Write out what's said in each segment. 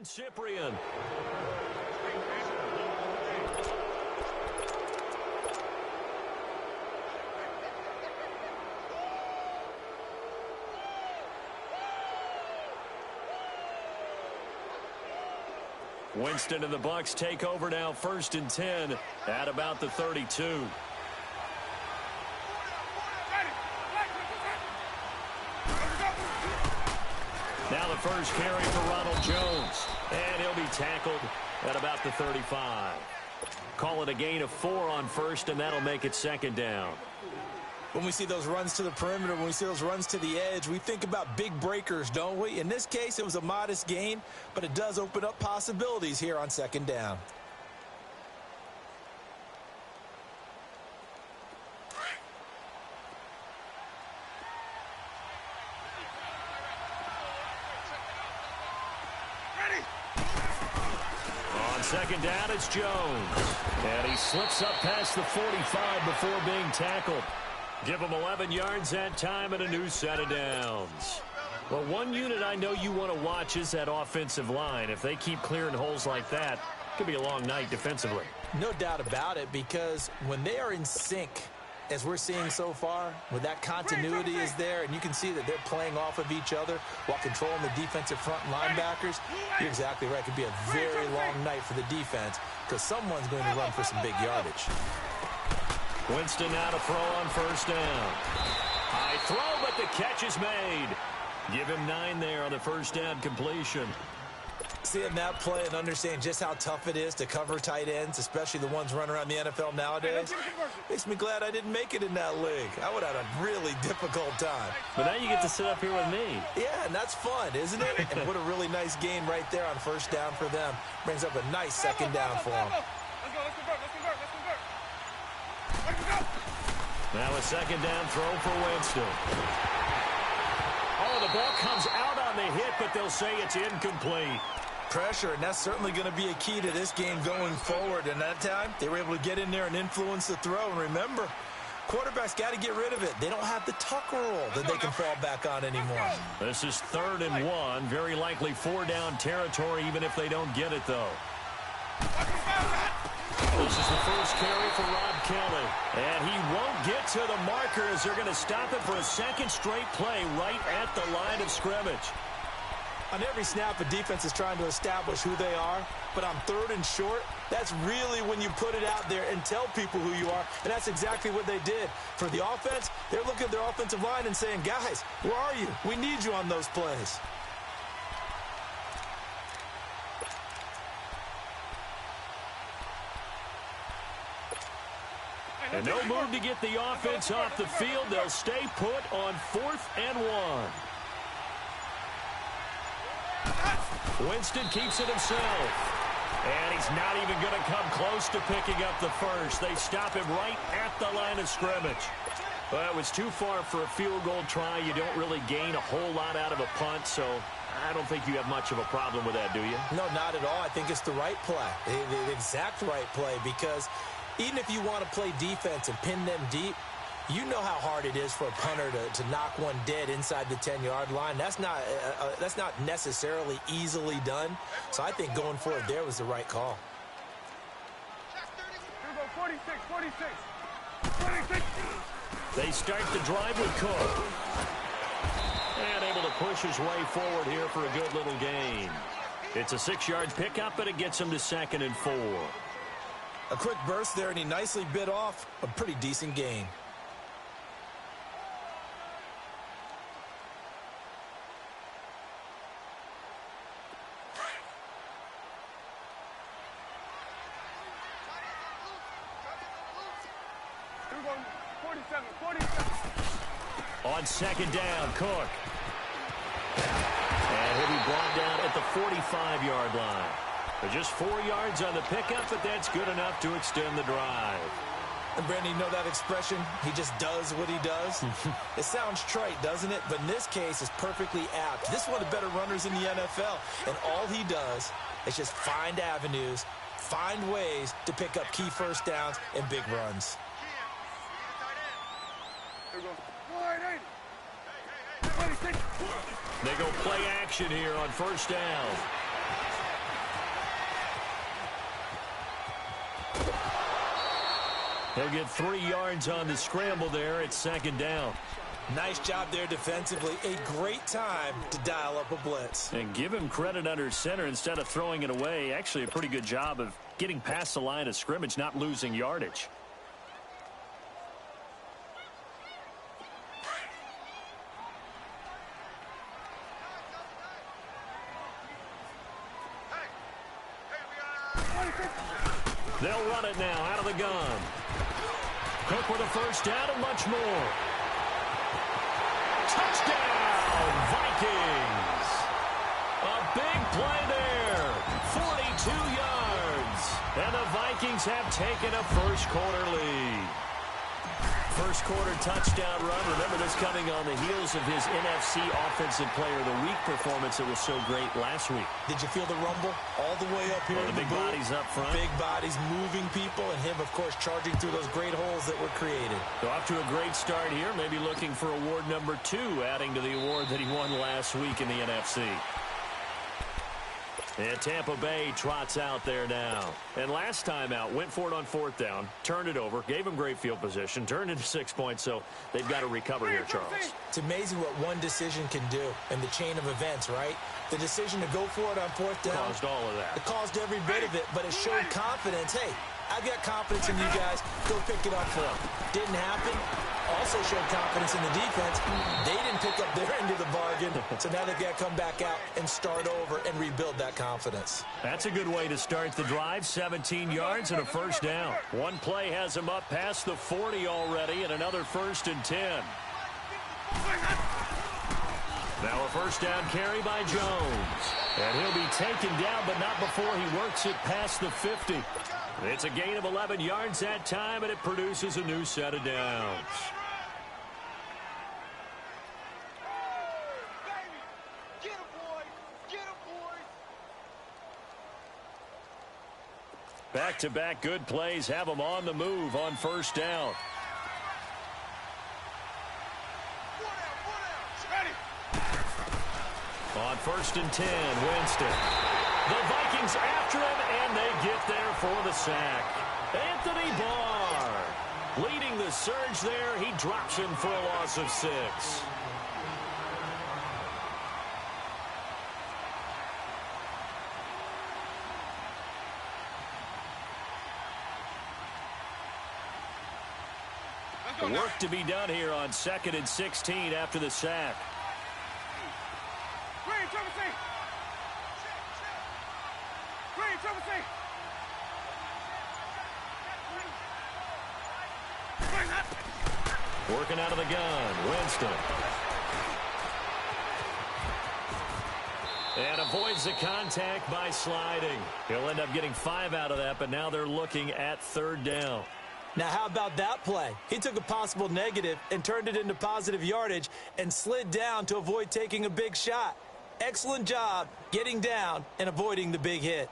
Cyprian. Winston and the Bucs take over now, 1st and 10 at about the 32. Now the first carry for Ronald Jones, and he'll be tackled at about the 35. Call it a gain of 4 on first, and that'll make it 2nd down. When we see those runs to the perimeter, when we see those runs to the edge, we think about big breakers, don't we? In this case, it was a modest gain, but it does open up possibilities here on 2nd down. On 2nd down, it's Jones. And he slips up past the 45 before being tackled. Give him 11 yards that time and a new set of downs. Well, one unit I know you want to watch is that offensive line. If they keep clearing holes like that, it could be a long night defensively. No doubt about it, because when they are in sync, as we're seeing so far, when that continuity is there, and you can see that they're playing off of each other while controlling the defensive front linebackers, you're exactly right. It could be a very long night for the defense because someone's going to run for some big yardage. Winston now to throw on 1st down. High throw, but the catch is made. Give him 9 there on the 1st down completion. Seeing that play and understanding just how tough it is to cover tight ends, especially the ones running around the NFL nowadays, makes me glad I didn't make it in that league. I would have had a really difficult time. But now you get to sit up here with me. Yeah, and that's fun, isn't it? And what a really nice gain right there on 1st down for them. Brings up a nice 2nd down for them. Now a 2nd down throw for Winston. Oh, the ball comes out on the hit, but they'll say it's incomplete. Pressure, and that's certainly going to be a key to this game going forward. And that time, they were able to get in there and influence the throw. And remember, quarterbacks got to get rid of it. They don't have the tuck rule that they can fall back on anymore. This is 3rd and 1. Very likely 4-down territory, even if they don't get it, though. This is the first carry for Rob Kelly. And he won't get to the marker as they're going to stop it for a 2nd straight play right at the line of scrimmage. On every snap, a defense is trying to establish who they are. But on 3rd and short, that's really when you put it out there and tell people who you are. And that's exactly what they did. For the offense, they're looking at their offensive line and saying, guys, where are you? We need you on those plays. And no move to get the offense off the field. They'll stay put on 4th and 1. Winston keeps it himself. And he's not even going to come close to picking up the first. They stop him right at the line of scrimmage. Well, it was too far for a field goal try. You don't really gain a whole lot out of a punt, so I don't think you have much of a problem with that, do you? No, not at all. I think it's the right play, the exact right play, because even if you want to play defense and pin them deep, you know how hard it is for a punter to knock one dead inside the 10-yard line. That's not necessarily easily done. So I think going forward there was the right call. Here we go, 46. They start the drive with Cook. And able to push his way forward here for a good little gain. It's a 6-yard pickup, but it gets him to 2nd and 4. A quick burst there, and he nicely bit off a pretty decent gain. Here we go, 47. On 2nd down, Cook. And he'll be brought down at the 45-yard line. But just 4 yards on the pickup, but that's good enough to extend the drive. And Brandon, you know that expression? He just does what he does. It sounds trite, doesn't it? But in this case, it's perfectly apt. This is one of the better runners in the NFL. And all he does is just find avenues, find ways to pick up key 1st downs and big runs. Here we go. They go play action here on 1st down. They'll get 3 yards on the scramble there. It's second down. Nice job there defensively. A great time to dial up a blitz. And give him credit under center instead of throwing it away. Actually, a pretty good job of getting past the line of scrimmage, not losing yardage. They'll run it now out of the gun. Cook with a first down and much more. Touchdown, Vikings. A big play there. 42 yards. And the Vikings have taken a first-quarter lead. First-quarter touchdown run. Remember this coming on the heels of his NFC Offensive Player of the Week performance that was so great last week. Did you feel the rumble all the way up here? Well, the big bodies up front. Big bodies moving people, and him, of course, charging through those great holes that were created. So off to a great start here. Maybe looking for award number 2, adding to the award that he won last week in the NFC. And Tampa Bay trots out there now. And last time out, went for it on 4th down, turned it over, gave him great field position, turned into 6 points, so they've got to recover here, Charles. It's amazing what one decision can do in the chain of events, right? The decision to go for it on 4th down. Caused all of that. It caused every bit of it, but it showed confidence. Hey, I've got confidence in you guys. Go pick it up for them. Didn't happen. Also showed confidence in the defense. They didn't pick up their end of the bargain, so now they've got to come back out and start over and rebuild that confidence. That's a good way to start the drive. 17 yards and a first down. One play has him up past the 40 already, and another 1st and 10. Now a first down carry by Jones. And he'll be taken down, but not before he works it past the 50. It's a gain of 11 yards that time, and it produces a new set of downs. Back-to-back good plays have them on the move on first down. On 1st and 10, Winston. The Vikings after him, and they get there for the sack. Anthony Barr leading the surge there. He drops him for a loss of 6. Work to be done here on 2nd and 16 after the sack. Working out of the gun, Winston. And avoids the contact by sliding. He'll end up getting 5 out of that, but now they're looking at 3rd down. Now, how about that play? He took a possible negative and turned it into positive yardage and slid down to avoid taking a big shot. Excellent job getting down and avoiding the big hit.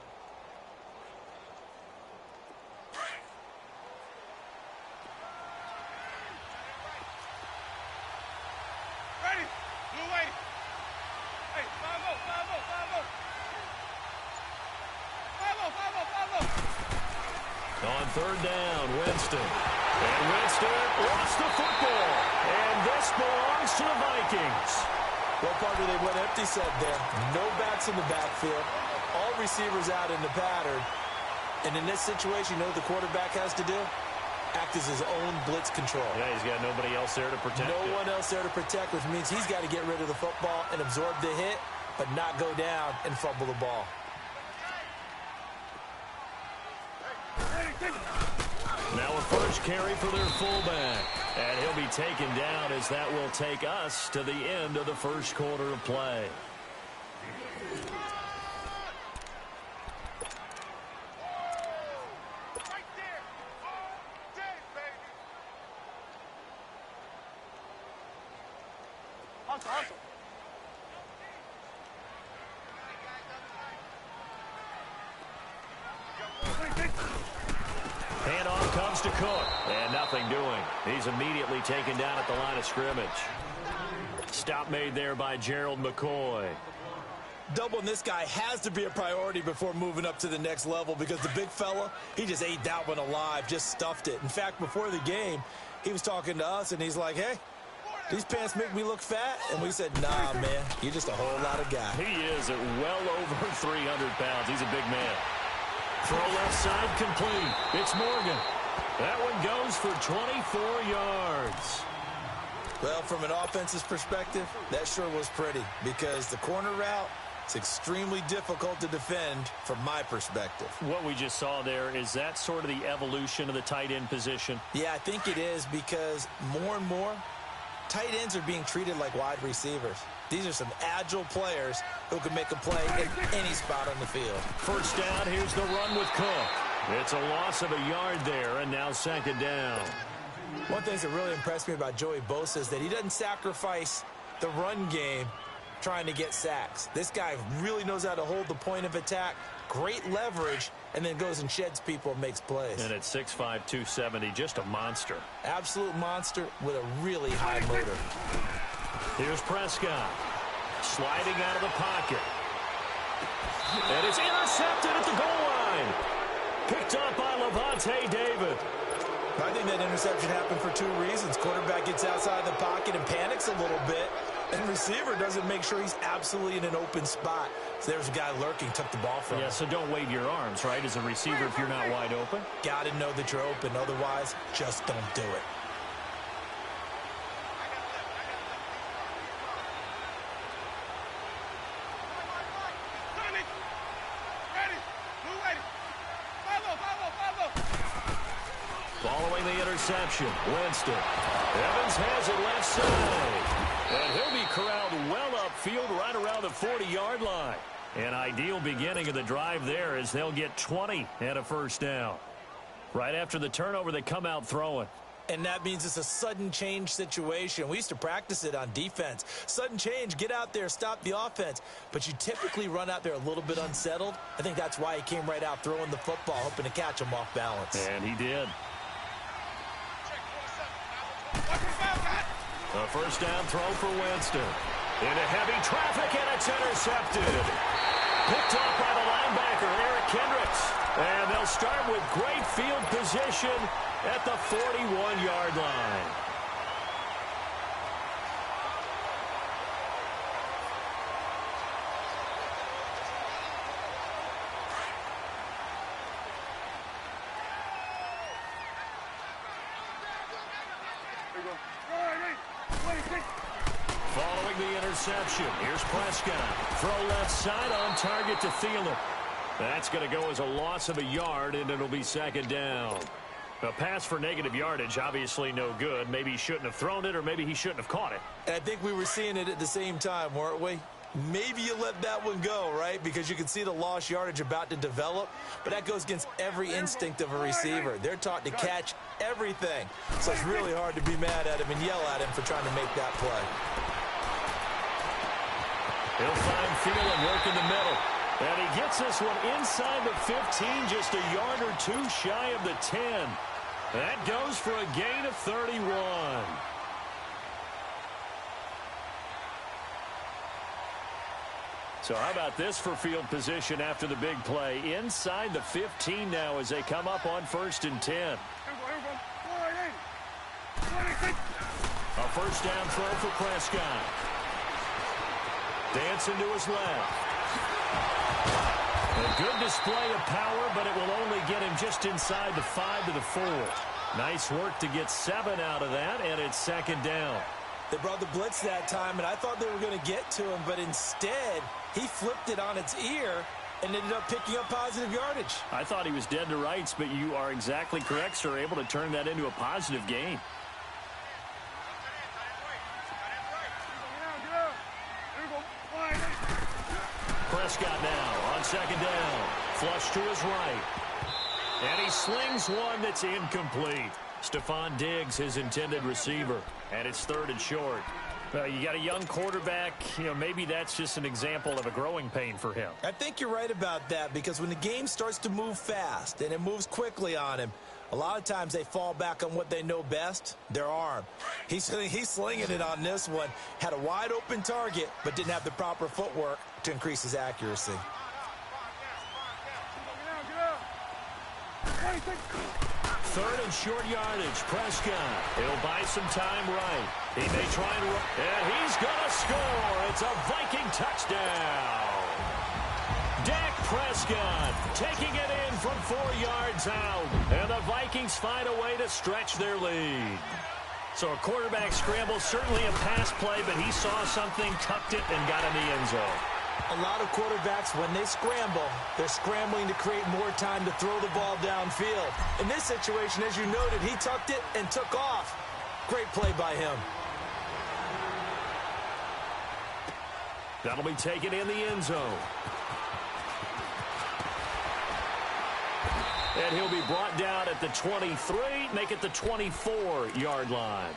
On 3rd down, Winston. And Winston lost the football. And this belongs to the Vikings. Well, Parker, they went empty set there. No backs in the backfield. All receivers out in the pattern. And in this situation, you know what the quarterback has to do? Act as his own blitz control. Yeah, he's got nobody else there to protect No one else there to protect, which means he's got to get rid of the football and absorb the hit, but not go down and fumble the ball. Now a first carry for their fullback. And he'll be taken down as that will take us to the end of the first quarter of play. Handoff comes to Cook, and nothing doing. He's immediately taken down at the line of scrimmage. Stop made there by Gerald McCoy. Doubling this guy has to be a priority before moving up to the next level because the big fella, he just ate that one alive, just stuffed it. In fact, before the game, he was talking to us, and he's like, hey, these pants make me look fat. And we said, nah, man, you're just a whole lot of guy. He is at well over 300 pounds. He's a big man. Throw left side complete. It's Morgan. That one goes for 24 yards. Well, from an offense's perspective, that sure was pretty because the corner route, it's extremely difficult to defend from my perspective. What we just saw there, is that sort of the evolution of the tight end position? Yeah, I think it is because more and more, tight ends are being treated like wide receivers. These are some agile players who can make a play in any spot on the field. First down, here's the run with Cook. It's a loss of a yard there, and now second down. One thing that really impressed me about Joey Bosa is that he doesn't sacrifice the run game trying to get sacks. This guy really knows how to hold the point of attack, great leverage, and then goes and sheds people and makes plays. And at 6'5", 270, just a monster. Absolute monster with a really high motor. Here's Prescott, sliding out of the pocket. And it's intercepted at the goal line. Picked up by Levante David. I think that interception happened for two reasons. Quarterback gets outside the pocket and panics a little bit, and receiver doesn't make sure he's absolutely in an open spot. So there's a guy lurking, took the ball from him. Yeah, so don't wave your arms, right, as a receiver if you're not wide open. Got to know that you're open. Otherwise, just don't do it. Following the interception, Winston. Evans has it left side. And he'll be corralled well upfield right around the 40-yard line. An ideal beginning of the drive there as they'll get 20 and a first down. Right after the turnover, they come out throwing. And that means it's a sudden change situation. We used to practice it on defense. Sudden change, get out there, stop the offense. But you typically run out there a little bit unsettled. I think that's why he came right out throwing the football, hoping to catch him off balance. And he did. A first down throw for Winston. Into heavy traffic, and it's intercepted. Picked up by the linebacker, Eric Kendricks. And they'll start with great field position at the 41-yard line. Following the interception, here's Prescott. Throw left side on target to Thielen. That's going to go as a loss of a yard, and it'll be second down. A pass for negative yardage, obviously no good. Maybe he shouldn't have thrown it, or maybe he shouldn't have caught it. And I think we were seeing it at the same time, weren't we? Maybe you let that one go, right? Because you can see the lost yardage about to develop. But that goes against every instinct of a receiver. They're taught to catch everything. So it's really hard to be mad at him and yell at him for trying to make that play. He'll find Thielen working the middle. And he gets this one inside the 15, just a yard or two shy of the 10. That goes for a gain of 31. So how about this for field position after the big play? Inside the 15 now as they come up on 1st and 10. A first down throw for Prescott. Dancing to his left. A good display of power, but it will only get him just inside the 5 to the 4. Nice work to get 7 out of that, and it's second down. They brought the blitz that time, and I thought they were going to get to him, but instead he flipped it on its ear and ended up picking up positive yardage. I thought he was dead to rights, but you are exactly correct, sir, able to turn that into a positive gain. Prescott now on second down. Flush to his right. And he slings one that's incomplete. Stephon Diggs, his intended receiver. And it's 3rd and short. You got a young quarterback. Maybe that's just an example of a growing pain for him. I think you're right about that because when the game starts to move fast and it moves quickly on him, A lot of times they fall back on what they know best, their arm. He's slinging it on this one. Had a wide open target, but didn't have the proper footwork to increase his accuracy. Third and short yardage. Prescott. He'll buy some time right. He may try and he's going to score. It's a Viking touchdown. Dak Prescott taking it in from 4 yards out. And the Vikings find a way to stretch their lead. So a quarterback scramble, certainly a pass play, but he saw something, tucked it, and got in the end zone. A lot of quarterbacks, when they scramble, they're scrambling to create more time to throw the ball downfield. In this situation, as you noted, he tucked it and took off. Great play by him. That'll be taken in the end zone. And he'll be brought down at the 23, make it the 24-yard line.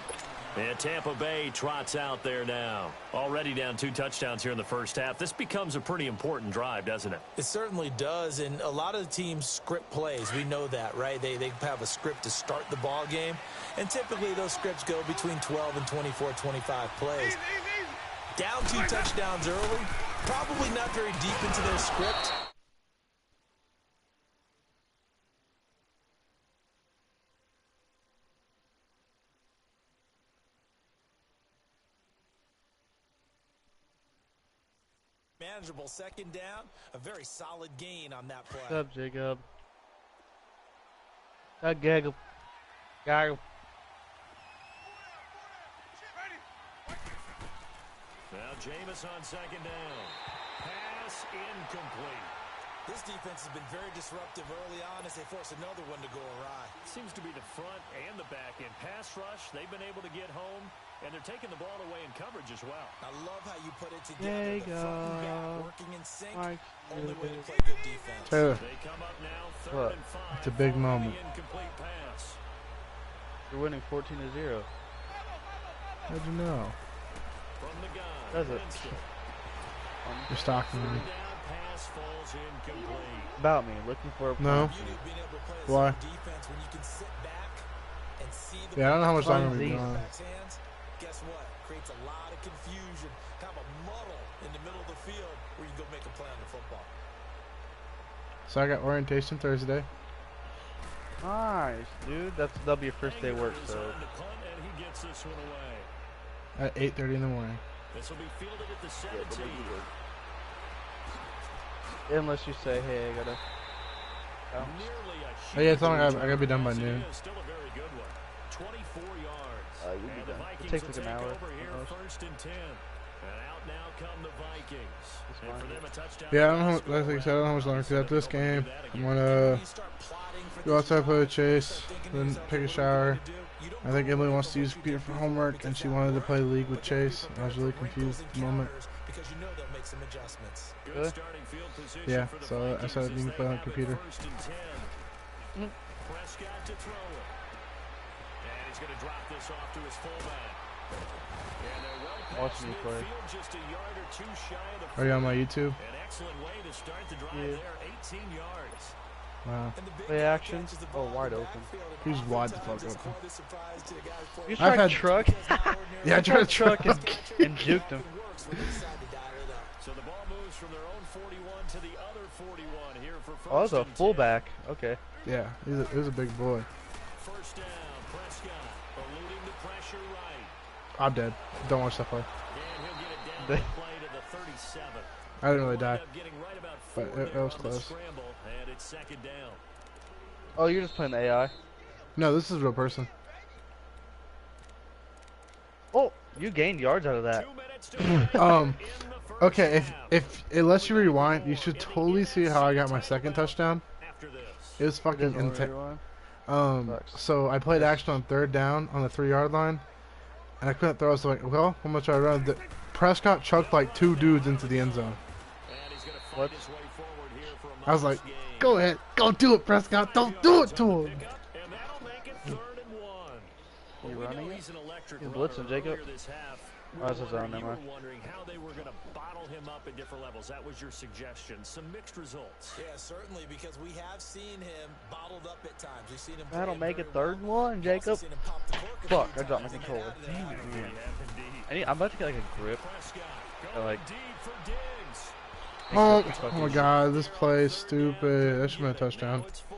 And Tampa Bay trots out there now. Already down 2 touchdowns here in the first half. This becomes a pretty important drive, doesn't it? It certainly does, and a lot of the teams script plays. We know that, right? They have a script to start the ball game, and typically those scripts go between 12 and 24, 25 plays. Down 2 touchdowns early, probably not very deep into their script. Manageable second down, a very solid gain on that play. What's up, Jacob? That gaggle. Gaggle. Now Jameis on second down. Pass incomplete. This defense has been very disruptive early on as they force another one to go awry. Seems to be the front and the back end. Pass rush, they've been able to get home, and they're taking the ball away in coverage as well. I love how you put it together. There you the front and back go. working in sync. Mike, Only way to play good defense. Taylor, They come up now, What? 3rd and 5. It's a big following moment. the incomplete pass. you're winning 14-0. how'd you know? From the gun. Does it? Winston. You're stalking me. Third down, pass falls incomplete. About me, looking for a No. Beauty of being able to play a Why? zone defense when you can sit back and see the Yeah, I don't know how much longer we've Funnzieses. been on. quarterback's hands. Guess what? Creates a lot of confusion, kind of a muddle in the middle of the field where you go make a play on the football. So I got orientation Thursday. Nice, dude. That'll be your first day work, Anger is so on the punt, and he gets this one away. At 8:30 in the morning. This will be fielded at the 17. unless you say, hey, I gotta. Nearly a Oh, yeah, it's only, I huge gotta be done by return. noon. It is still a very good one. 24 yards. You'll be And the done. It Vikings takes will like an take hour, over here, almost. 1st and 10. And out now come the Vikings. It's And for fine. them, a touchdown. Yeah, I don't know, like I said, I don't know how much longer, because after this game, I'm gonna go outside, play with Chase, then take a shower. I think Emily wants to use the computer for homework, and she wanted to play League with Chase. I was really confused at the moment. Because you know they'll make some adjustments. Good Really? starting field position Yeah, for the so I Vikings started as needing to they play on have it computer. 1st and 10. Prescott to throw it. And he's going to drop this off to his fullback. And they're well past Watching you play. midfield, just a yard or 2 shy of the Are you on my YouTube? An excellent way to start the drive Yeah. there, 18 yards. Wow. And the big Play guy action. catches the Oh, ball in wide the open. backfield, and He's wide the oftentimes fuck it's open. quite a surprise to the guys playing You I've tried had- truck. because not ordinary. Yeah, I tried to truck and juked him. It works when they decide to dial it up. So the ball moves from their own 41 to the other 41 here for first Oh, that was a and 10. fullback. Okay. Yeah, he was a big boy. First down, Prescott eluding the pressure right. I'm dead. Don't watch that play. And he'll get it down to play to the 37. I didn't really Wind die. up getting right about But 4 it there was on the close. scramble, and it's 2nd down. Oh, you're just playing the AI. No, this is a real person. Oh, you gained yards out of that. 2 minutes to play Um, in the first Okay, half. if it lets you rewind, you should totally see how I got my second touchdown. After this. It was fucking Doesn't worry, intense. everyone. Sucks. So I played action on 3rd down on the 3-yard line, and I couldn't throw. So like, well, how much I run? Prescott chucked like 2 dudes into the end zone. And he's gonna fight What? his way forward here for a I was like, modest gain. go ahead, go do it, Prescott. Don't do it to him. Pickup, and that'll make it 3rd and 1. You Well, we running know it? he's an electric He's runner. blitzing, Jacob. Earlier this half, Oh, that's a zone, you never were mind. wondering how they were going to bottle him up at different levels. That was your suggestion. Some mixed results. Yeah, certainly, because we have seen him bottled up at times. We've seen him That'll play make it very 3rd and well. 1, We've also Jacob. seen him pop the cork a Fuck, few I dropped my times and get controller. out of there. Damn it, We man. have indeed. I'm about to get like a grip. Prescott I going like. deep for Diggs. Oh my god, this play is stupid. That should have been a touchdown. Now it's 4.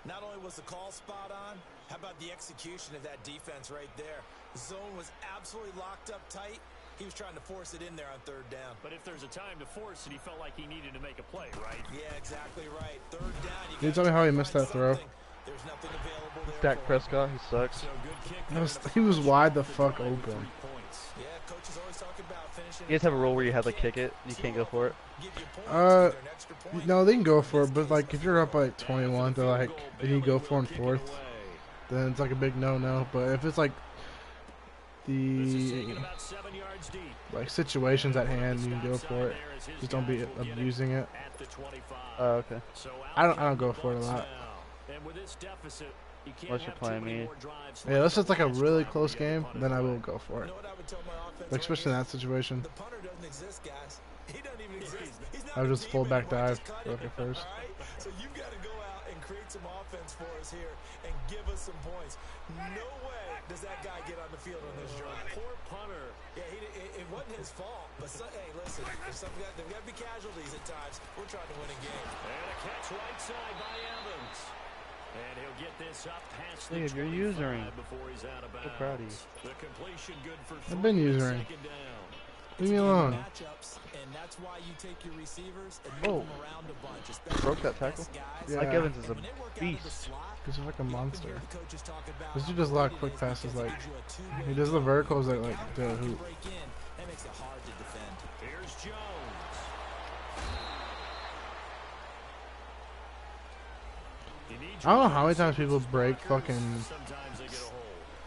Not only was the call spot on, how about the execution of that defense right there? The zone was absolutely locked up tight. He was trying to force it in there on 3rd down. But if there's a time to force it, he felt like he needed to make a play, right? Yeah, exactly right. 3rd down. Can you tell me how he missed that throw? There's nothing available there. Dak Prescott, he sucks. So good kick. He was wide the fuck open. 3 points. Yeah, coaches always talk about finishing. You guys have a rule where you have to kick it. You can't go for it. No, they can go for it, but like if you're up like 21 to like, and you go for it in 4th, then it's like a big no-no. But if it's like the About 7 yards deep. like situations at hand, you can go for it. Just don't be abusing it. At the 25. Oh, okay. So I don't go for it a lot. And with this deficit, you can't Unless you're have playing too many me. more drives Yeah, unless it's like a left. really close game, then I will go for You it. know what I would tell my offense Like especially in right that situation. here? The punter doesn't exist, guys. He doesn't even exist. He's not I would a just team full back anymore. dive, Just cut go him. for first. All right? So you've got to go out and create some offense for us here and give us some points. No way does that guy get on the field on this drive. Poor punter. Yeah, it wasn't his fault. But hey, listen, there's got to be casualties at times. We're trying to win a game. And a catch right side by Evans. And he'll get this up past the Look at your 25 usering. before he's out of bounds. So proud of you. The completion good for I've been 3 usering. second down. Leave me alone. Matchups, and that's why you take your receivers and Oh. move them around a bunch. especially Broke that the tackle? best guys. Yeah. Mike Evans is a When they work out of the beast. slot, He's like a you often monster. hear the coaches talk about This dude how does a lot of great quick it is passes, because like, it gives you a two-way he does the game. verticals that If like you the have to hoop. break in, that makes it hard to defend. Here's Jones. I don't know how many times people break fucking Sometimes they get a hold.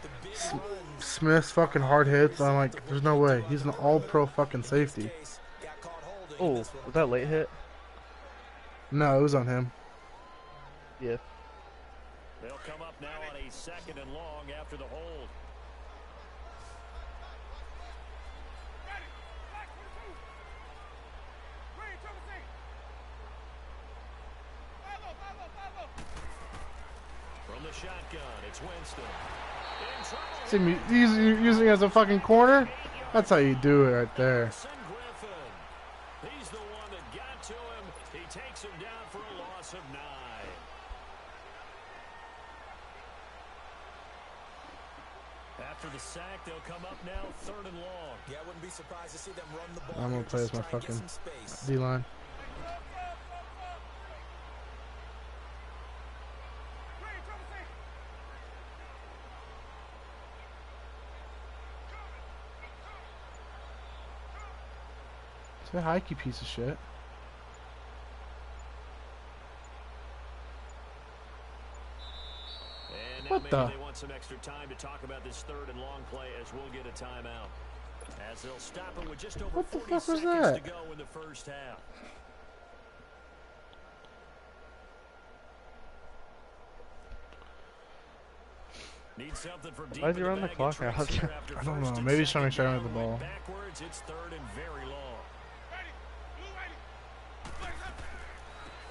The big runs. Smith's fucking hard hits. I'm like, there's no way. He's an all-pro fucking safety. Case, got caught holding, Oh, and this one- was that late hit? No, it was on him. Yeah. They'll come up now on a 2nd and long after the hold. From the shotgun, it's Winston. In trouble. See me using it as a fucking corner? That's how you do it right there. Griffin. He's the one that got to him. He takes him down for a loss of 9. After the sack, they'll come up now 3rd and long. Yeah, I wouldn't be surprised to see them run the ball. I'm gonna here play just as my to try and get fucking some space. D-line. Say hi, you piece of shit. And now What maybe the? they want some extra time to talk about this 3rd and long play as we'll get a timeout. As they'll stop it with just over What the 40 fuck was seconds that? to go in the first half. Need something from deep Why is he in the running the bag clock and out? Trace here after I don't first know. and Maybe he's trying to second make sure I don't hit the down. ball. Backwards, it's 3rd and very long.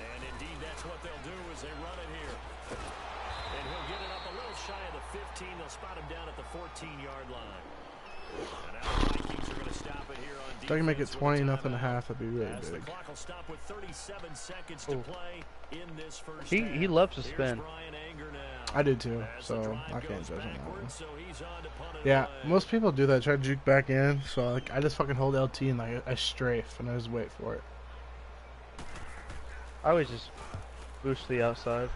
And indeed, that's what they'll do as they run it here. And he'll get it up a little shy of the 15. They'll spot him down at the 14-yard line. And now the Vikings are going to stop it here on If I can make it defense with a 20-0 timeout. half, that'd be really As the big. clock will stop with 37 seconds to Oh. play in this first He half. loves to Here's spin. Brian Anger now. I did too, As the so drive I can't goes judge on that one. backwards, so he's on to punt it Yeah, away. most people do that. Try to juke back in. So like, I just fucking hold LT and like I strafe and I just wait for it. I always just boost the outside.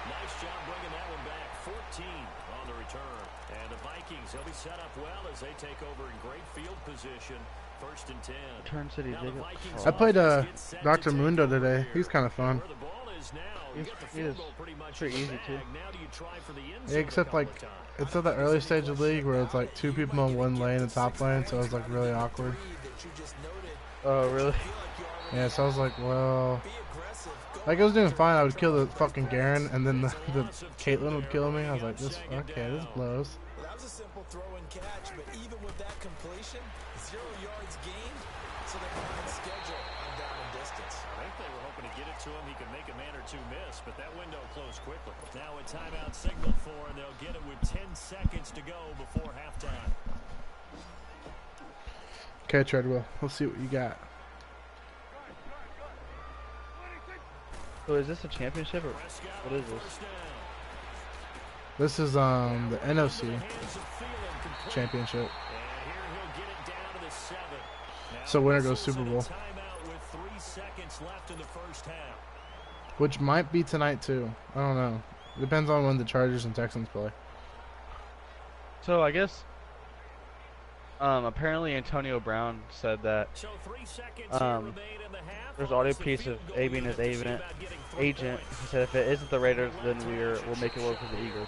Nice job bringing that one back. 14 on the return. And the Vikings, they'll be set up well as they take over in great field position. 1st and 10. Turn City, Now the Jacob. Vikings I played offense gets set to Dr. take Mundo over today. here. He's kind of fun. Where the ball is now, you He's- got the he field is goal pretty much pretty in the easy, too. bag. Now do you try for the end Yeah, zone a except couple like of times? it's at the early stage of the league where it's like 2 people in one lane, the top lane, so it's like really awkward. That you just noted, Oh, really? feel like you already Yeah, so I was like, well, be aggressive, go Like I was doing fine. I would kill the fucking Garen, and then the Caitlyn would kill me. I was like, this okay, this blows. Well, that was a simple throw and catch, but even with that completion, 0 yards gained, so they're behind schedule on down and distance. I think they were hoping to get it to him. He could make a man or two miss, but that window closed quickly. Now a timeout signal for, and they'll get it with 10 seconds to go before halftime. Okay, Treadwell. Let's see what you got. So is this a championship or what is this? This is the NFC championship. So winner goes Super Bowl. Which might be tonight too. I don't know. Depends on when the Chargers and Texans play. So I guess apparently Antonio Brown said that there's audio piece of A being his agent. He said if it isn't the Raiders, then we'll make it work for the Eagles.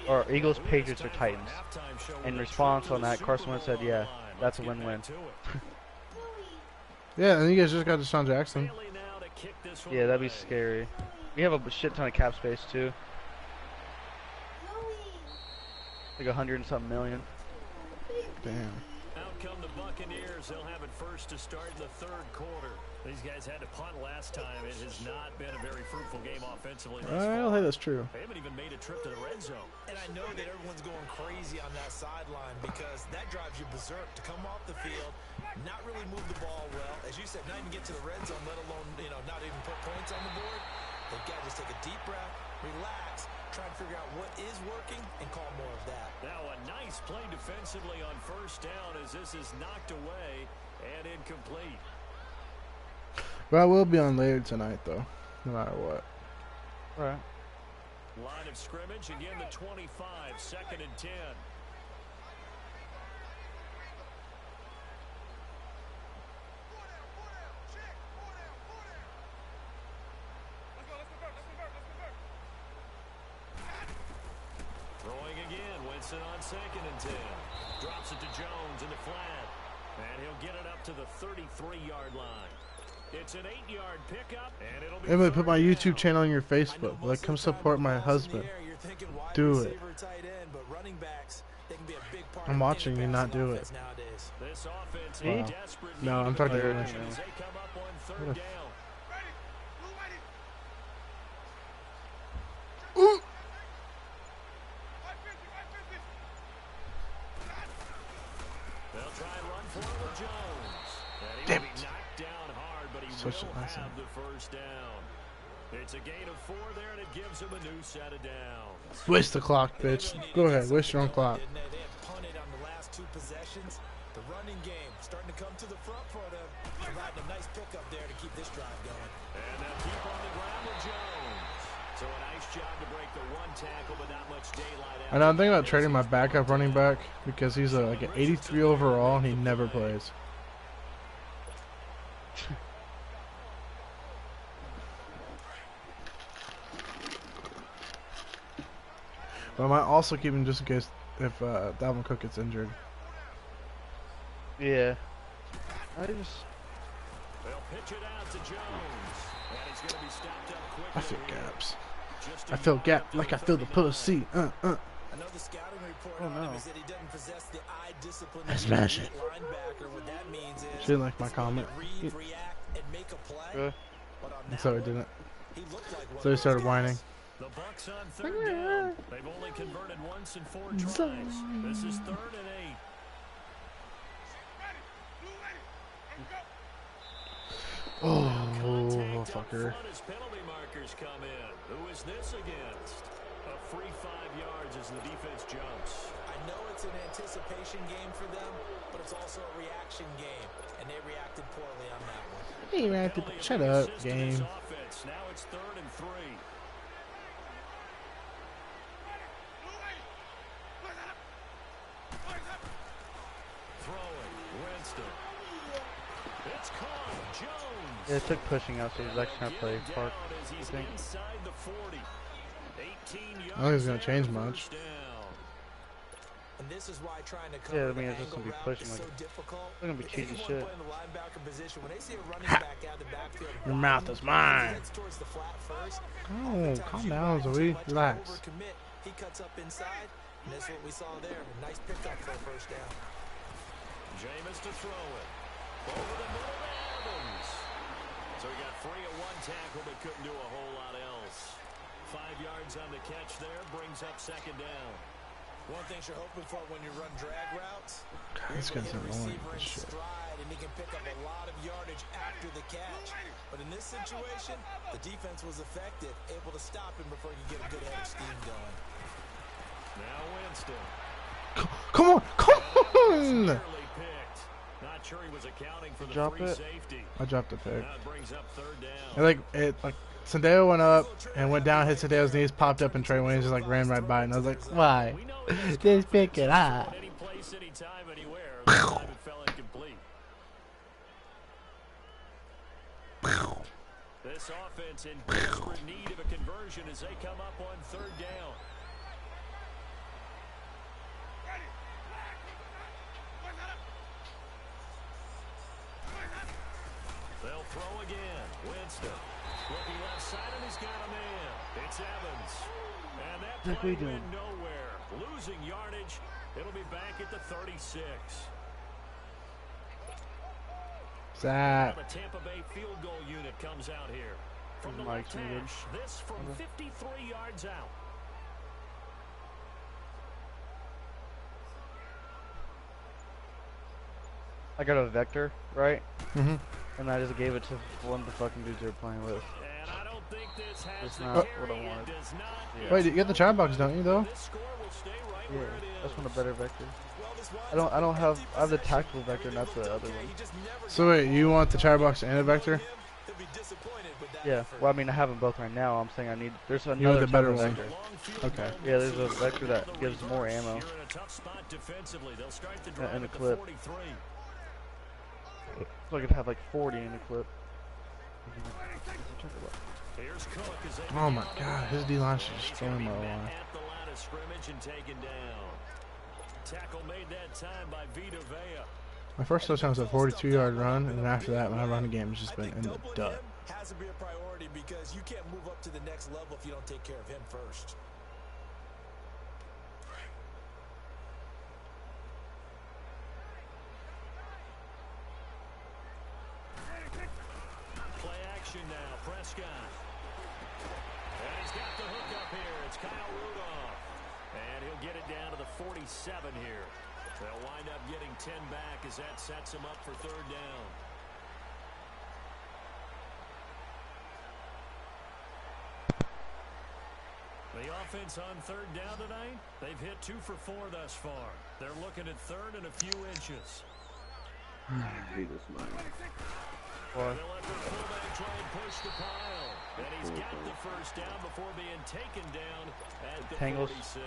Or Eagles, Patriots, or Titans. In response on that, Carson Wentz said, "Yeah, that's a win-win." Yeah, and you guys just got Deshaun Jackson. Yeah, that'd be scary. We have a shit ton of cap space too. Like 100 and something million. Damn. Out come the Buccaneers. They'll have it first to start in the third quarter. These guys had to punt last time. It has not been a very fruitful game offensively. I don't think that's true. They haven't even made a trip to the red zone. And I know that everyone's going crazy on that sideline because that drives you berserk to come off the field, not really move the ball well. As you said, not even get to the red zone, let alone, not even put points on the board. They've got to just take a deep breath, relax, try and figure out what is working, and call more of that. Now a nice play defensively on first down as this is knocked away and incomplete. But I will be on later tonight, though, no matter what. All right. Line of scrimmage, again the 25, 2nd and 10. Throwing again, Winston on 2nd and 10. Drops it to Jones in the flat. And he'll get it up to the 33-yard line. It's an 8-yard pickup, and it'll be Emily, put my YouTube channel on your Facebook. Like, come support my husband. Do it. I'm watching you not do it. Wow. No, I'm talking to English. Ooh. They'll try and run for it with Jones. Damn it. Such a nice have the first down. It's a gain of 4 there, and it gives him a new set of downs. Waste the clock, bitch. Go ahead, waste your own clock. They have punted on the last 2 possessions. The running game starting to come to the front for them, providing a nice pickup there to keep this drive going. And they'll keep on the ground with Jones. So a nice job to break the 1 tackle, but not much daylight. I know, I'm thinking about trading my backup running back because he's like an 83 overall and he never plays. But I might also keep him just in case if Dalvin Cook gets injured. Yeah. They'll pitch it out to Jones. And he's going to be stopped up quickly. I feel gaps. I feel gap like I feel the pussy. I know the scouting report on him is that he doesn't possess the eye discipline. I smash it. Linebacker. What that means is she didn't like my comment. read, react, and make a play. But on So he didn't. he looked like one So he started whining. The Bucks on 3rd down. They've only converted once in 4 tries. This is 3rd and 8. Oh, fucker. His penalty markers come in. Who is this against? A free 5 yards as the defense jumps. I know it's an anticipation game for them, but it's also a reaction game, and they reacted poorly on that one. Hey, man, shut up, game. Now it's 3rd and 3. Throwing, Winston. It's caught, Jones. Yeah, it took pushing out, so he's actually going to play park, I think. Inside the 40. 18 I don't think it's going to change much. And this is why trying to Yeah, cover I mean, the it's just angle gonna be route pushing is like so difficult. it's gonna be cheesy Anyone shit. playing the linebacker position, when they see a running Ha. back out of the backfield, Your mouth is mine. heads towards the flat first. Oh, calm down, Zoe. Relax. Overcommit. He cuts up inside, and that's what we saw there. A nice pickup for a first down. Jameis to throw it. Over the middle to Evans. So he got free of one tackle, but couldn't do a whole lot else. 5 yards on the catch there, brings up second down. One thing you're hoping for when you run drag routes, God, this guy's annoying. receiver in Shit. stride, and he can pick up a lot of yardage after the catch. But in this situation, the defense was effective, able to stop him before he could get a good head of steam going. Now Winston. Come on, come on! Not sure he was accounting for the Drop free it. safety. I dropped the pick. Now it brings up third down. And like Sandeo went up and went down, hit Sandeo's knees, popped up, and Trey Waynes just like ran right by, and I was like, why? We know he has Just pick it confidence up. any place, anytime, anywhere. This time it fell incomplete. This offense in desperate need of a conversion as they come up on third down. They'll throw again. Winston looking left side, and he's got a man. It's Evans. And that play went nowhere. Losing yardage. It'll be back at the 36. Zach. The Tampa Bay field goal unit comes out here. From the left hash. This from 53 yards out. I got a vector, right? Mm-hmm. And I just gave it to one of the fucking dudes they were playing with. And I don't think this has It's the not carry. what I It wanted. does not. Yeah. Wait, you get the chime box, don't you, though? This score will stay right Yeah, where it is. that's one of the better vectors. Well, this was I don't have the tactical vector, not the other one. he just never So wait, you want the chime box and a vector? He'll be disappointed with that Yeah, effort. well, I mean, I have them both right now. I'm saying I need. There's You another want the better type of one. vector. Okay. Yeah, there's a vector that gives more ammo. You're in a tough spot defensively. They'll start the And drive a at the clip. 43. So I could have like 40 in the clip. Here's Cook as they Oh my begin on the God, run. his D-line should And he's destroy gonna be my met line. at the line of scrimmage and taken down. Tackle made that time by Vita Vea. My first touchdown was a 42-yard run, and then after that, my running game has just I been think in the doubling dud. him has to be a priority because you can't move up to the next level if you don't take care of him first. Play action now. Prescott. And he's got the hook up here. It's Kyle Rudolph. And he'll get it down to the 47 here. They'll wind up getting 10 back as that sets him up for third down. The offense on third down tonight, they've hit 2 for 4 thus far. They're looking at third and a few inches. I hate this man. Or They'll let their fullback try and push the pile. And he's got the first down before being taken down at the Tangles. 46.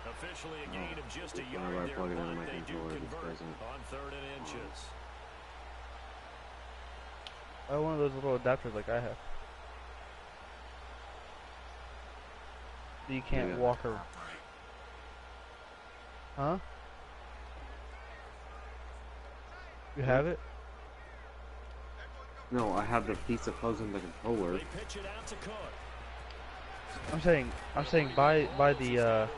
Officially a gain of just a yard Whenever I there, plug it into but my they do controller, it just convert doesn't. on third and inches. I have one of those little adapters like I have. You can't Yeah. walk around. Huh? You have it? No, I have the piece that plugs in the controller. They pitch it out to Cook. I'm saying buy the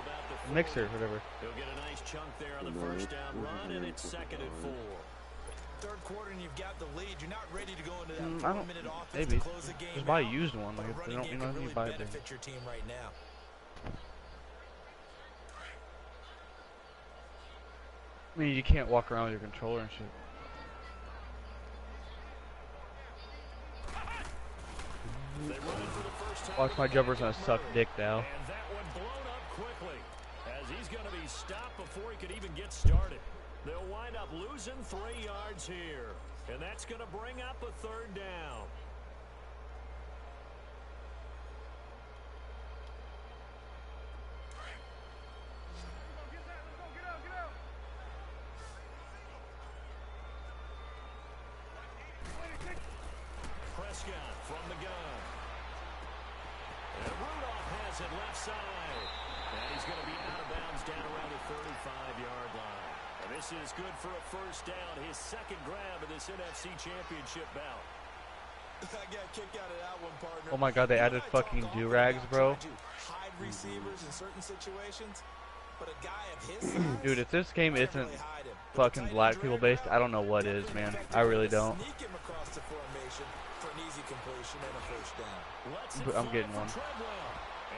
mixer, whatever. He'll get a nice chunk there on the first down run, and it's second and 4. Third quarter and you've got the lead. You're not ready to go into that I don't. 4-minute offense Maybe to close the game. just buy a out. used one. Like A if they running don't, you game know, can you really buy it. benefit your team right now. I mean, you can't walk around with your controller and shit. They run it for the first time. Watch my jumper's gonna suck dick now. And that one blown up quickly as he's going to be stopped before he could even get started. They'll wind up losing 3 yards here, and that's going to bring up a third down. Prescott from the gun. And Rudolph has it left side. And he's going to be out of bounds down around the 35. This is good for a first down. His second grab of this NFC Championship bout. I got a kick out of that one, partner. Oh my God, they added fucking do-rags, bro. Hide receivers in certain situations, but a guy of his size, Dude, if this game isn't fucking black people based, I don't know what is, man. I really don't. Sneak him across the formation for an easy completion and a first down. But I'm getting one.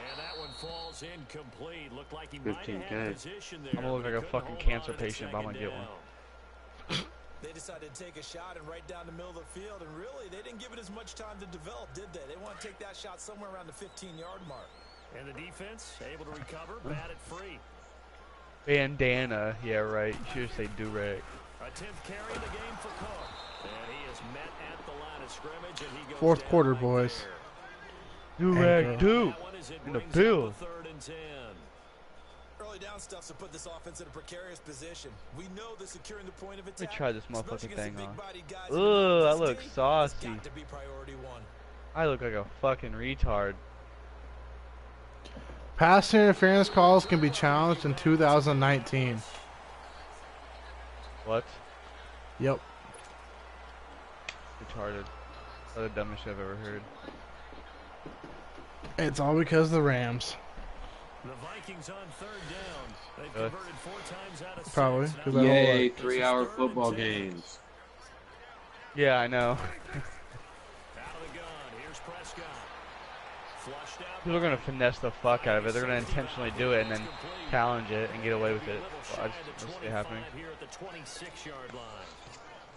And that one falls incomplete. Looked like he might have 15K. had position there. I'm gonna look like a fucking cancer patient, but I'm gonna get one. They decided to take a shot and right down the middle of the field, and really, they didn't give it as much time to develop, did they? They want to take that shot somewhere around the 15-yard mark. And the defense able to recover, bat it free. Bandana, yeah, right. You should say do-rag. A 10th carry of the game for Cook. And he is met at the line of scrimmage, and he goes Fourth down quarter, right boys. there. Do-rag, do. That one is it In the brings up bill. a 3rd and 10. Early down stuff to put this offense in a precarious position. We know the securing the point of Let me attack. try this especially motherfucking against thing the on. big-bodied guys Ugh, in the I middle of look this game. saucy. It's got to be priority one. I look like a fucking retard. Pass interference calls can be challenged in 2019. What? Yep. Retarded. That's the dumbest shit I've ever heard. It's all because of the Rams. The Vikings on 3rd down. They've converted 4 times out of 6. Probably, 'cause Now I don't Yay, like- 3-hour football games. Yeah, I know. out of the gun. Here's Prescott. Flushed out. People are gonna finesse the fuck out of it. They're gonna intentionally do it and then challenge it and get away with it. Well, I just don't see it happening. Here at the 26-yard line.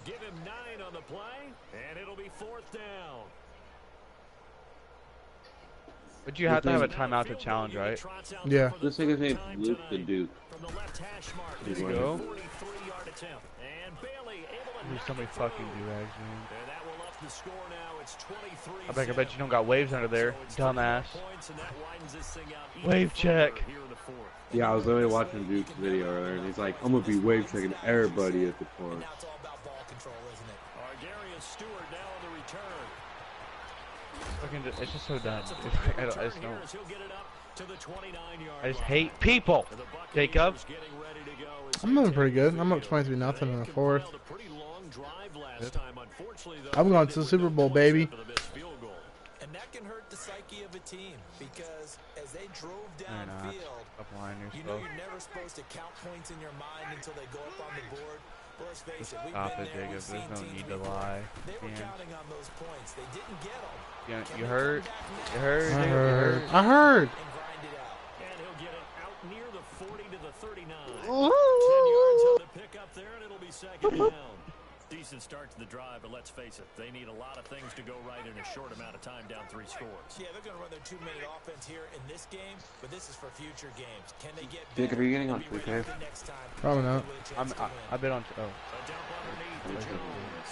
Give him 9 on the play, and it'll be 4th down. But you have to have a timeout to challenge, right? Yeah. This nigga's name's Luke the Duke. From the left hash mark. There This you is a go. 43-yard attempt. And Bailey able to There's knock so many it free. fucking do-rags, man. And that will up the score now. It's 23. I bet you don't got waves under there, So it's dumbass. 3 points, and that widens this thing out even Wave further check. here in the 4th. Yeah, I was literally watching Duke's video earlier, and he's like, I'm gonna be wave checking everybody at the And course. now it's all about ball control, isn't it? Argarius Stewart now on the return. Fucking, it's just so dumb. That's a I return just here don't. as he'll get it up to the 29-yard I just line. hate people. And the Buccaneers Jacob. getting ready to go as I'm they doing pretty take good. the I'm up field. 23-0 in the They 4th. compiled a pretty long drive last time. Unfortunately, though, I'm going they to the were Super no Bowl, points baby. after the missed field goal. And that can hurt the psyche of a team because as they drove Why not? downfield, Stop lying you know yourself. you're never supposed to count points in your mind until they go up on the board. But let's face it, we've Stop been it, there, Jacob. we've There's seen no teams need to before. lie. They were Man. counting on those points. They didn't get them. You hurt? You hurt? I Jacob? You heard. hurt? I heard. And grind it out. And he'll get it out near the 40 to the 39. 10 Ooh. yards on the pickup there, and it'll be 2nd down. Decent start to the drive, but let's face it, they need a lot of things to go right in a short amount of time, down 3 scores. Yeah, they're going to run their 2-minute offense here in this game, but this is for future games. Can they get Jacob, better are you getting and on be 2K? ready for the next time? Probably not. With a chance to win. I've been on. Oh. A dump underneath to Jones.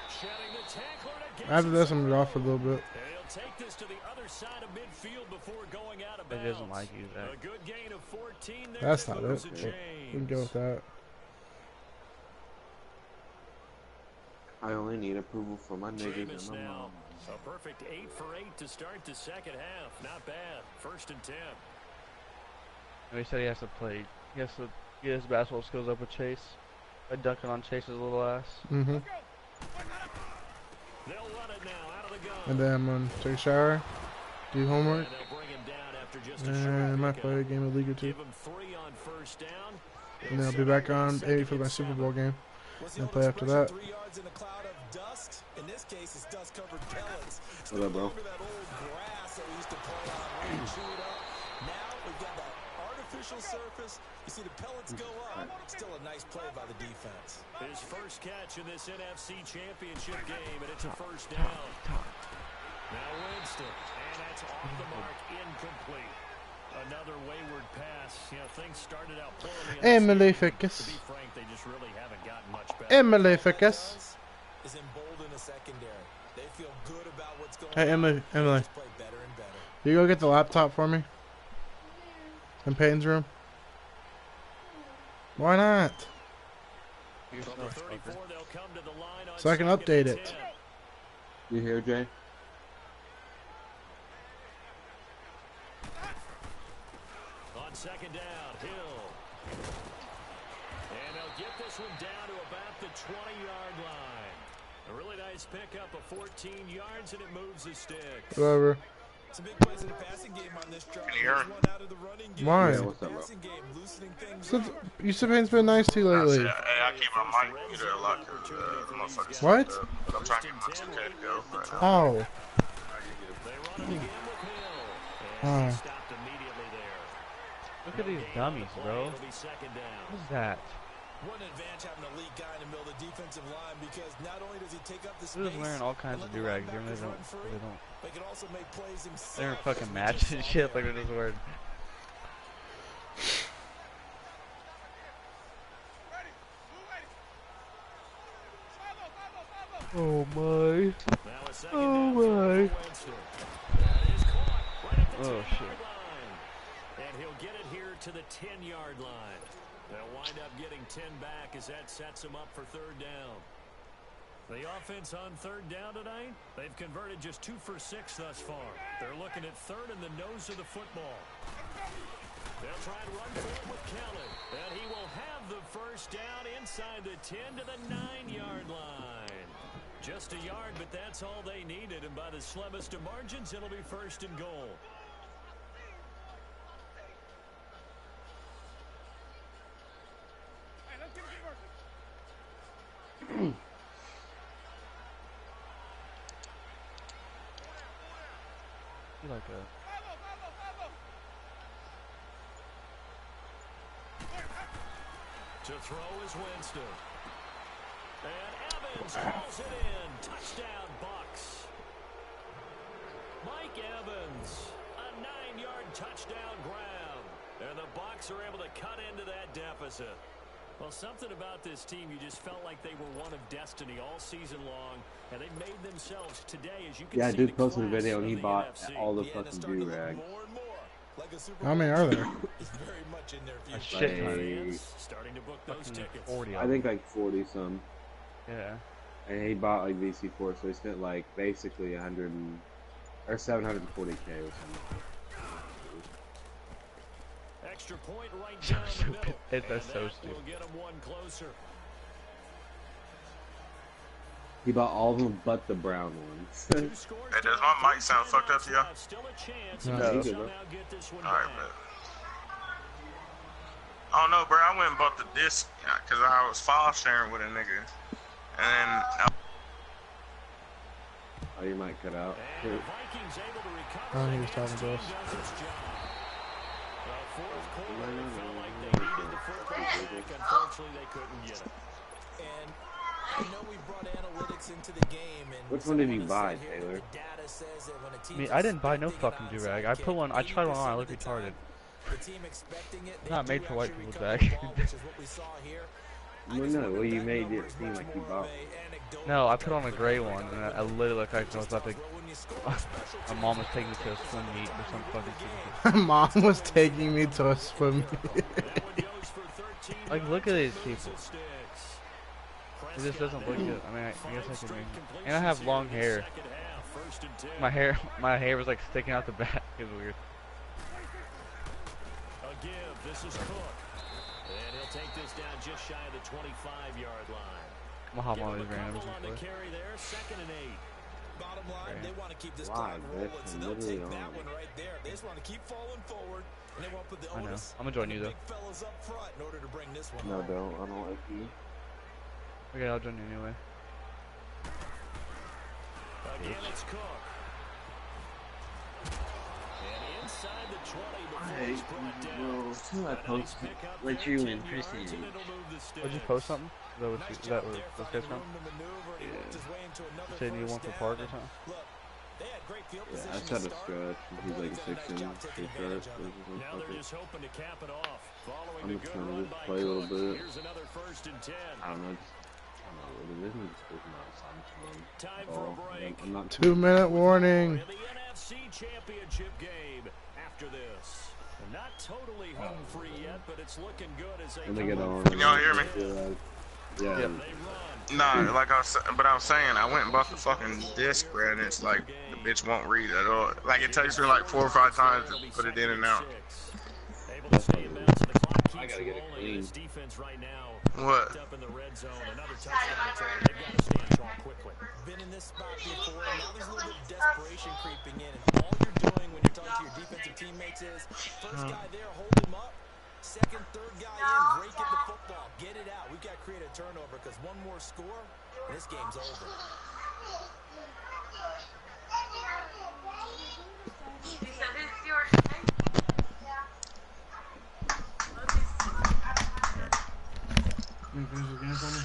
Shedding the tackler to get After this, I'm some going to go off for a little bit. And he'll take this to the other side of midfield before going out of He bounds. doesn't like you, Zach. A good gain of 14 there. That's that not moves it. the We can go with that. I only need approval from my niggas Jameis and my now. mom. A perfect 8 for 8 to start the second half. Not bad. 1st and 10. And he said he has to play. He has to get his basketball skills up with Chase. By dunking on Chase's little ass. Mm-hmm. They'll run it now out of the gun. And then I'm going to take a shower, do homework, And they'll bring him down after just a and I short might pickup. play a game of League or two. Give him 3 on 1st down. And then I'll be back on 8 for my Super Bowl game. What's And the play old after expression, that. 3 yards in a cloud of dust? In this case, it's dust-covered pellets. What up, bro? Remember that old grass that we used to play on when we chewed up? Now we've got that artificial surface. You see the pellets go up. Still a nice play by the defense. His first catch in this NFC Championship game, and it's a 1st down. Now Winston, and that's off the mark, incomplete. Another wayward pass. You know, things started out poorly. Emily To Fickus. be frank, they just really haven't gotten much better. Emily Fickus. Is embolden the secondary. They feel good about what's going Hey, on. Emily. They just play better and better. You go get the laptop for me? In Peyton's room? Why not? From the 34, they'll come to the line on So I can 2nd update and it. 10. You hear, Jay? On 2nd down, Hill. And they'll get this one down to about the 20-yard line. A really nice pickup of 14 yards, and it moves the sticks. Whatever. Some big plays in the passing game on this drive. Can you hear him? One out of the running game. Why? Yeah, what's up, bro? Passing game, loosening things So, up. Yusufane's been nice to you lately. Hey, I keep my mic muted a lot because the motherfuckers. What? But I'm trying to get my 2K to go right now. Oh. They run it again with Hill. Oh. And he stopped immediately there. Look at these dummies, bro. It'll be second down. What is that? One advantage having a elite guy in the middle of the defensive line because not only does he take up the They're space, just wearing all kinds and of let the do-rags. They linebackers don't. run free, They don't. but he can also make plays himself. They're in fucking as we matches just and saw shit. there. Like they're just wearing. Oh my. Now a second Oh down for my. Winston. That is caught right at the Oh 10-yard shit. line. And he'll get it here to the 10-yard line. They'll wind up getting 10 back as that sets them up for third down. The offense on third down tonight, they've converted just 2 for 6 thus far. They're looking at third in the nose of the football. They'll try and run for it with Kelly. And he will have the first down inside the 10 to the 9-yard line. Just a yard, but that's all they needed. And by the slimmest of margins, it'll be first and goal. Hey, let's get it working. You like a. To throw is Winston. And Evans calls it in. Touchdown, Bucks. Mike Evans, a 9-yard touchdown grab. And the Bucks are able to cut into that deficit. Well, something about this team, you just felt like they were one of destiny all season long, and they made themselves today, as you can see. Yeah, dude the posted a class video and of he the bought NFC. all the Yeah, and it's fucking starting to look do-rags. more and more like a Super How many Bowl are there? is very much in their A future. shit ton. Fans starting to book those Fucking tickets. 40 I of think them. like 40 some. Yeah. And he bought like VC4, so he spent like basically 100 or 740K or something. Extra point right down the middle. That's And so that stupid. will get them one closer. He bought all of them but the brown ones. Two scores Hey, does down, my mic sound first fucked up to y'all? timeouts, still a chance No. if No. they somehow get this one Alright, back. but I don't know, bro. I went and bought the disc because I was file sharing with a nigga, and Oh, you might cut out. And the Vikings able to recover. Oh, he The was talking to team us. does its job. Fourth quarter, it felt like they needed the football back. Unfortunately, they couldn't get it. And I know we brought analytics into the game. And Which one did you someone has buy, said here Taylor? that the data says that when a I team mean, is I didn't buy no expecting fucking an do-rag. onside I put one. I tried one on. I 80% looked of the time, retarded. the team expecting it, they Not do made for white actually people's recover bag. the ball, which is what we saw here. I Well, just no, wonder well, if you that made number it is seem much like you more bought of a anecdotal No, I type put on a of gray figure one, than and a I literally looked like I was about to. when you score on special My teams, mom was you taking me to a focus swim on meet or the some time fucking of the shit. game. Mom was taking me to a swim meet. That one goes for 13 Like, look at yards these and moves people. the sticks. It just doesn't look good. I mean, I guess I could. Five And I have straight long completions hair. here in the second half. First and 10. My hair was like sticking out the back. It was weird. A give. This is Cook. And he'll take this down just shy of the 25-yard line. I'm gonna hop Give on him these a randoms couple on and the play. carry there. Second and 8. Bottom line, they want to keep this Why, clock Vic? rolling, so I'm they'll literally take that on. one right there. They just want to keep falling forward, and they want to put the I know. onus I'm gonna join on you the though. big fellas up front in order to bring this one No, home. don't. I don't like you. Okay, I'll join you anyway. Again, it's Cook. And inside the 20 before Hey, he's brought down. well, till I A nice post pickup let there, you 10 in yards, Christian. and it'll move the Would you sticks. post something? Is that what Nice you, is that job where there, this finding guy's from? room to maneuver, and he Yeah. worked his way into another Saying you first want for down, Park or and something? Look, they had great field Yeah, position I to tried to start. stretch. and He's like a Boys did a 6'10", nice job taking too advantage short. of it. Now they're just hoping to cap it off. Following I'm the just good trying to run just by play a little Cook. bit. Here's another first and 10. I don't know. I don't know what it is. I'm just looking outside. Time for a break. I'm not 2-minute warning. In the NFC Championship game after this. Not totally home free yet, but it's looking good as they Let me come get up on. for Can y'all hear me? Yeah. They run. nah, like I was saying, I went and bought the fucking disc, bro, and it's like the bitch won't read at all. Like it takes me like 4 or 5 times to put it in and out. Able to stay in bounds, and the clock I gotta get it clean. What? Up in the red zone, another touchdown attempt. They've got to stand tall quickly. Been in this spot before, and now there's a little bit of desperation creeping in. And all you're doing when you're talking to your defensive teammates is first guy there, hold him up. Second, third guy in, break it the football, get it out. We've got to create a turnover because one more score, and this game's over. Can you finish this game for me?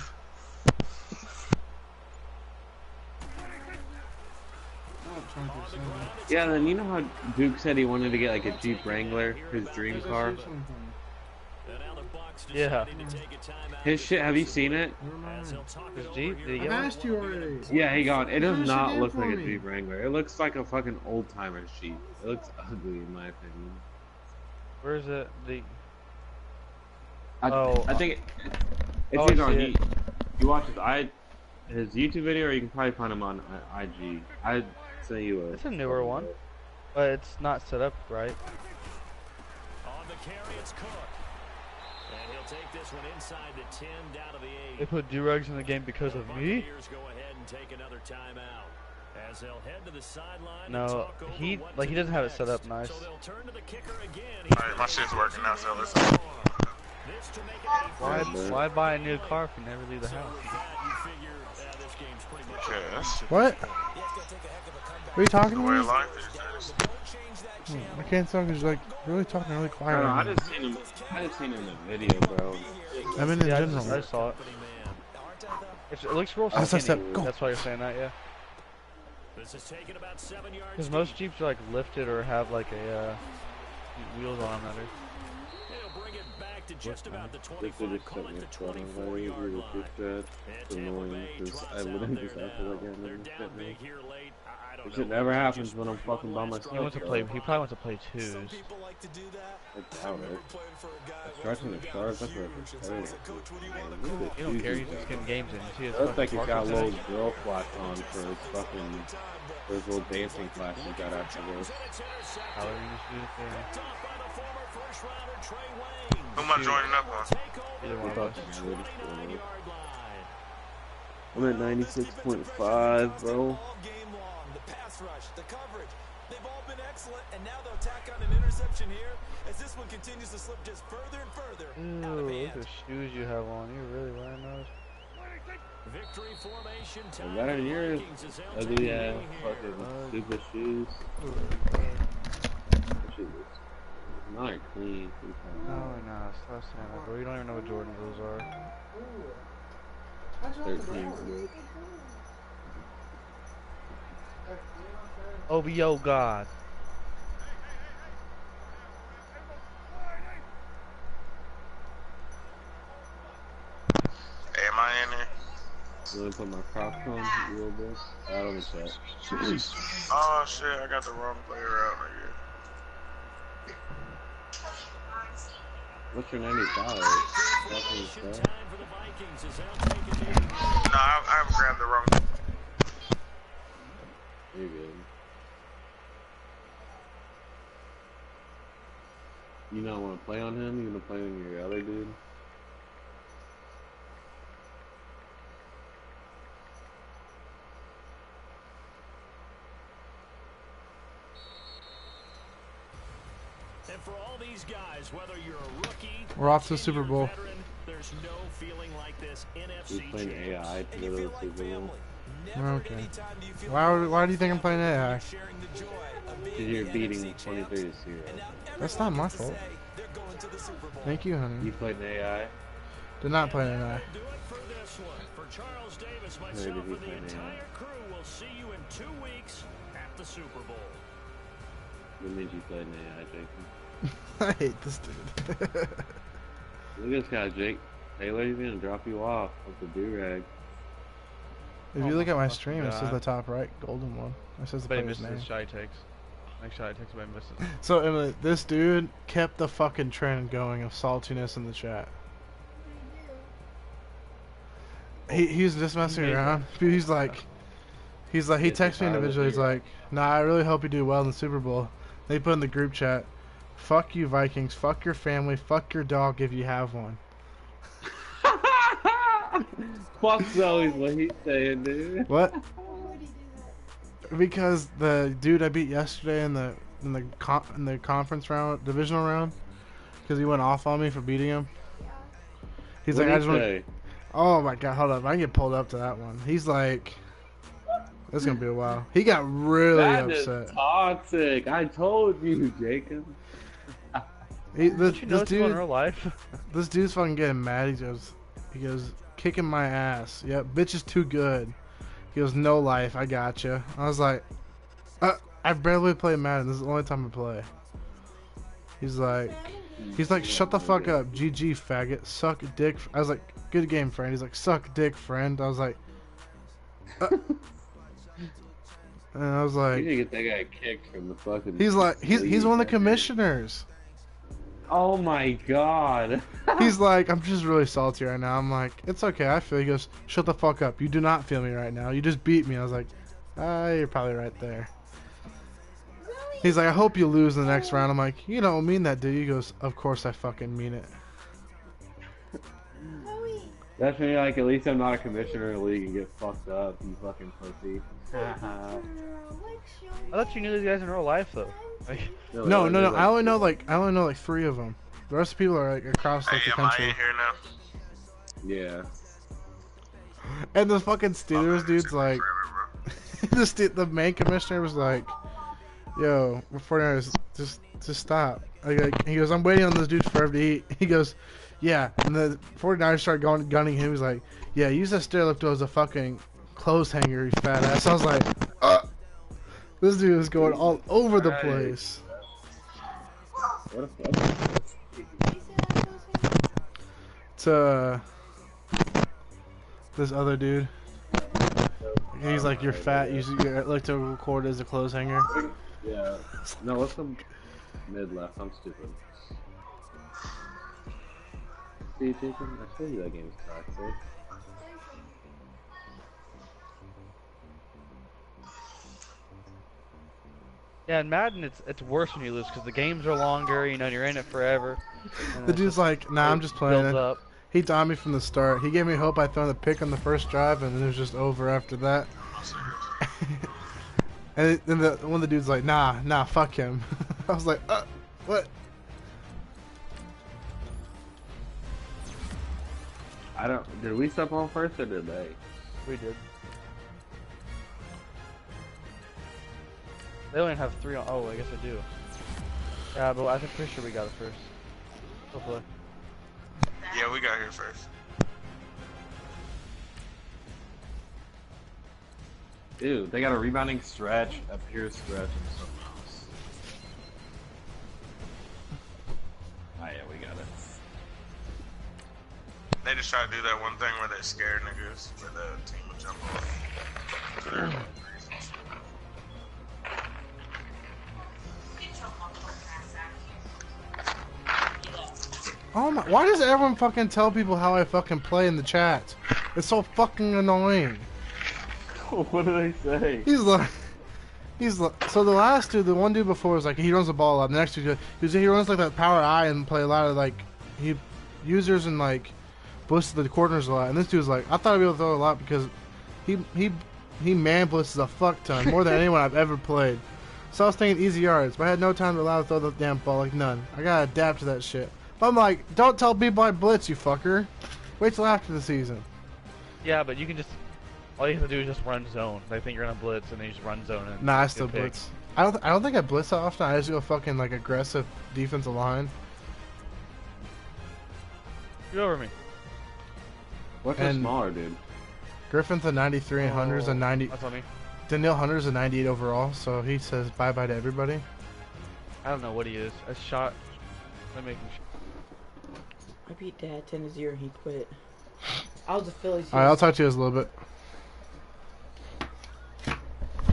Yeah, then you know how Duke said he wanted to get like a Jeep Wrangler, his dream car? Yeah. His shit, have you seen it? His Jeep? Did he I've get one? asked you already. Yeah, he got it. It does Finish the not game look for like a me. Jeep Wrangler. It looks like a fucking old timer's Jeep. It looks ugly in my opinion. Where is it? The I think it's Oh, I either on see it. you watch his YouTube video, or you can probably find him on IG. I'd say you a. It's a newer one, but it's not set up right. On the carry, it's Cook. And he'll take this one inside the 10, down to the 8. They put do-rags in the game because of me? Buccaneers go ahead and take another timeout. As they'll head to the sideline No, and talk over he what like to he doesn't do have it set next. up nice. So they'll turn to the kicker again. Alright, my shit's working now, so listen. This to make it Why buy a new car if you never leave the house? you figure this game's pretty much Yeah, that's What? What are you talking the way of about? life these days. I can't talk because you're like really talking really I quiet. don't know. right I just seen him in the video, bro. now. I mean in Yeah, general. I saw it. It looks real As I said, skinny. go. That's why you're saying that, yeah. This is taken about 7 yards. Because most Jeeps are like lifted or have like a wheels on them that are. He'll bring it back to just about the This 25, just call sent it me the a photo. 24-yard line. It's annoying because I literally just have to look at They're him. down big here late. I don't This know. shit never happens when I'm fucking by myself. He wants to play. He probably wants to play twos. Some people like to do that. I doubt it. Playing for a guy Stretching the stars, that's what it's terrible. Coach, what do you Man, want to look at You don't the care. shoes He's just he's getting games in. You see his got. Looks like he's fucking got parking little ticket? girl flats on for his fucking, for his little dancing class he got after this. However you just do it there. Who am I joining up on? Either one of us. I'm at 96.5, bro. all game long? The pass rush, the coverage, they've all been excellent, and now they'll tack on an interception here as this one continues to slip just further and further out of Ew, look hand. at the shoes you have on. You're really wearing those. Victory formation time. Is that in yours? Vikings as they'll Ugly take ass, the lead here. fucking stupid shoes. That shit looks not clean. No, no, stop saying that, bro. You don't even know what Jordans those are. 13, bro. OVO God. Hey, am I in there? You wanna put my Crocs on a little bit? I don't check. Oh shit, I got the wrong player out, nigga. What's your 95? That's Formation what time for the Vikings as they'll take a lead. No, I haven't grabbed the wrong. You're good. You not want to play on him? You gonna play on your other dude? And for all these guys, whether you're a rookie, We're off to the tenured Super Bowl. veteran, there's no feeling like this He's NFC playing champions. AI to And go you to feel the like Super Bowl. family. Never Okay. at any time do you feel Why do you think I'm playing AI? sharing the joy of being Because you're the beating NFC 23 to champs. 0. And now That's not my everyone gets to fault. say they're going to the Super Bowl. Thank you, honey. You played an AI? Did not play an AI. Do it for this one. For Charles Davis, Where myself, did he and the play now? entire crew, we'll see you in 2 weeks at the Super Bowl. What made you play an AI, Jacob? I hate this dude. Look at this guy, Jake. Taylor, he's gonna drop you off with the do-rag. If you look at my fucking stream, it says God. the top right golden one. It says the But he player's misses name. his shot he takes. Next shot he takes, but he misses. So Emily, this dude kept the fucking trend going of saltiness in the chat. He's just messing He made around. He's like he texts me individually. He's like, "Nah, I really hope you do well in the Super Bowl." They put in the group chat, Fuck you, Vikings. Fuck your family. Fuck your dog if you have one. Fuck's always what he's saying, dude. What? Because the dude I beat yesterday in the conference round, divisional round, because he went off on me for beating him. He's like, I just want. Oh my god, hold up! I can get pulled up to that one. He's like, it's gonna be a while. He got really upset. Is toxic. I told you, Jacob. This dude in real life. This dude's fucking getting mad. He goes, kicking my ass. Yep, bitch is too good. He goes, no life. I gotcha. I was like, I barely play Madden. This is the only time I play. He's like, shut the fuck up. GG, faggot. Suck dick. I was like, good game, friend. He's like, suck dick, friend. I was like, and I was like, you need to get that guy kicked from the fucking. He's like, he's one of the commissioners. Oh my god. He's like, I'm just really salty right now. I'm like, it's okay. I feel. He goes, shut the fuck up. You do not feel me right now. You just beat me. I was like, you're probably right there. He's like, I hope you lose in the next round. I'm like, you don't mean that, do you? He goes, of course I fucking mean it. That's when you're like, at least I'm not a commissioner in the league and get fucked up, you fucking pussy. I thought you knew these guys in real life, though. Like, no. I only know like 3 of them. The rest of the people are like across like, the country. Am I in here now? Yeah. And the fucking Steelers dude's like, the main commissioner was like, yo, we're 49ers, just stop. He goes, I'm waiting on this dude forever to eat. He goes, yeah. And the 49ers start gunning him. He's like, yeah, use that stair lift as a fucking clothes hanger, you fat ass. I was like, this dude is going all over the place. What a fuck? To this other dude. He's like, you're fat. You like to record as a clothes hanger. Yeah. No, what's the mid left? I'm stupid. See, Jacob, I told you that game is toxic. yeah, in Madden, it's worse when you lose because the games are longer. You know, you're in it forever. The dude's like, nah, I'm just playing it. Up. He downed me from the start. He gave me hope I throw the pick on the first drive, and it was just over after that. And then one of the dudes like, nah, fuck him. I was like, what? Did we step on first or did they? We did. They only have 3 on. Oh, I guess I do. Yeah, but I'm pretty sure we got it first. Hopefully. Yeah, we got here first. Dude, they got a rebounding stretch, a pure stretch, and something else. Oh yeah, we got it. They just try to do that one thing where they scare niggas, where the team will jump off. Oh my, why does everyone fucking tell people how I fucking play in the chat? It's so fucking annoying. What do they say? He's like, so the last dude, the one dude before was like, he runs the ball up. The next dude, he runs like that power I and play a lot of like, users and like, blitzes the corners a lot. And this dude's like, I thought I'd be able to throw a lot because he man blitzes a fuck ton, more than anyone I've ever played. So I was thinking easy yards, but I had no time to allow to throw the damn ball, like none. I gotta adapt to that shit. But I'm like, don't tell people I blitz, you fucker. Wait till after the season. Yeah, but you can just, all you have to do is just run zone. They think you're gonna blitz, and then you just run zone. And nah, I still blitz. I don't think I blitz that often. I just go fucking like aggressive defensive line. Get over me. What's the smaller dude? Griffin's a 93 and Hunter's a 90. That's on me. Danielle Hunter's a 98 overall, so he says bye bye to everybody. I don't know what he is. I shot. Let me make him. I beat Dad 10-0 and he quit. I was a Phillies. Alright, I'll talk to you guys a little bit.